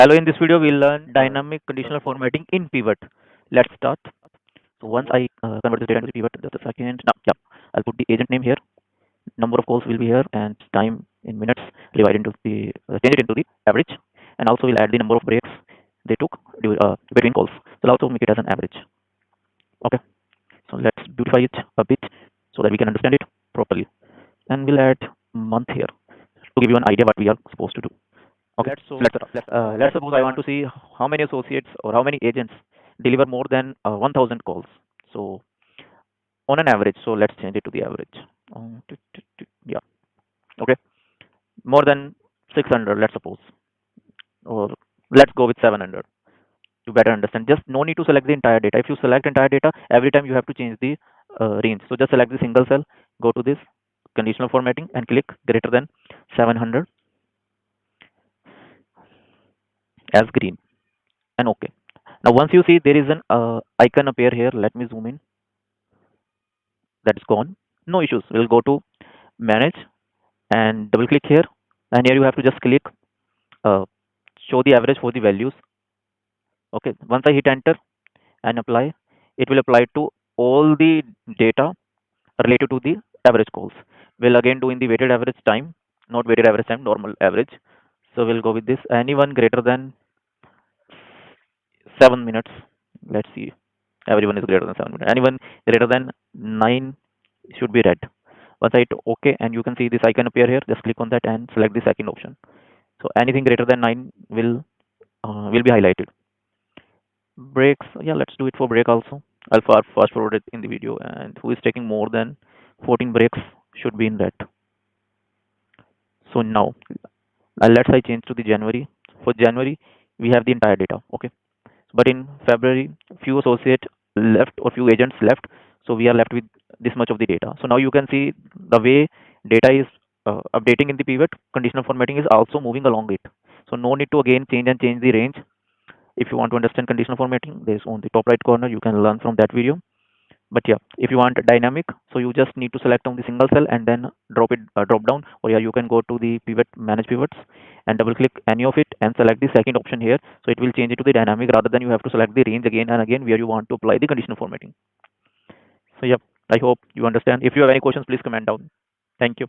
Hello, in this video we'll learn dynamic conditional formatting in pivot. Let's start. So once I convert this data into the pivot, just a second. Now, yeah, I'll put the agent name here. Number of calls will be here, and time in minutes. Divide into the change it into the average, and also we'll add the number of breaks they took between calls. So I'll also make it as an average. Okay. So let's beautify it a bit so that we can understand it properly. And we'll add month here to give you an idea what we are supposed to do. Okay, so let's suppose I want to see how many associates or how many agents deliver more than 1,000 calls. So on an average, so let's change it to the average. Yeah, okay, more than 600, let's suppose, or let's go with 700 to better understand. Just no need to select the entire data. If you select entire data, every time you have to change the range. So just select the single cell, go to this conditional formatting, and click greater than 700 as green, and okay. Now, once you see there is an icon appear here, let me zoom in. That is gone. No issues. We'll go to manage and double click here. And here you have to just click uh, show the average for the values. Okay. Once I hit enter and apply, it will apply to all the data related to the average calls. We'll again do in the weighted average time, not weighted average time, normal average. So we'll go with this. Anyone greater than 7 minutes. Let's see. Everyone is greater than 7 minutes. Anyone greater than 9 should be red. Once I hit OK, and you can see this icon appear here, just click on that and select the second option. So anything greater than 9 will be highlighted. Breaks, yeah, let's do it for break also. I'll fast forward it in the video, and who is taking more than 14 breaks should be in red. So now let's I change to the January. For January, we have the entire data. Okay, but in February, few associate left or few agents left, so we are left with this much of the data. So now you can see the way data is updating in the pivot. Conditional formatting is also moving along it. So no need to again change the range. If you want to understand conditional formatting, there's on the top right corner. You can learn from that video. But yeah, if you want dynamic, so you just need to select on the single cell and then drop down, or yeah, you can go to the pivot manage pivots and double click any of it and select the second option here. So it will change it to the dynamic rather than you have to select the range again and again where you want to apply the conditional formatting. So yeah, I hope you understand. If you have any questions, please comment down. Thank you.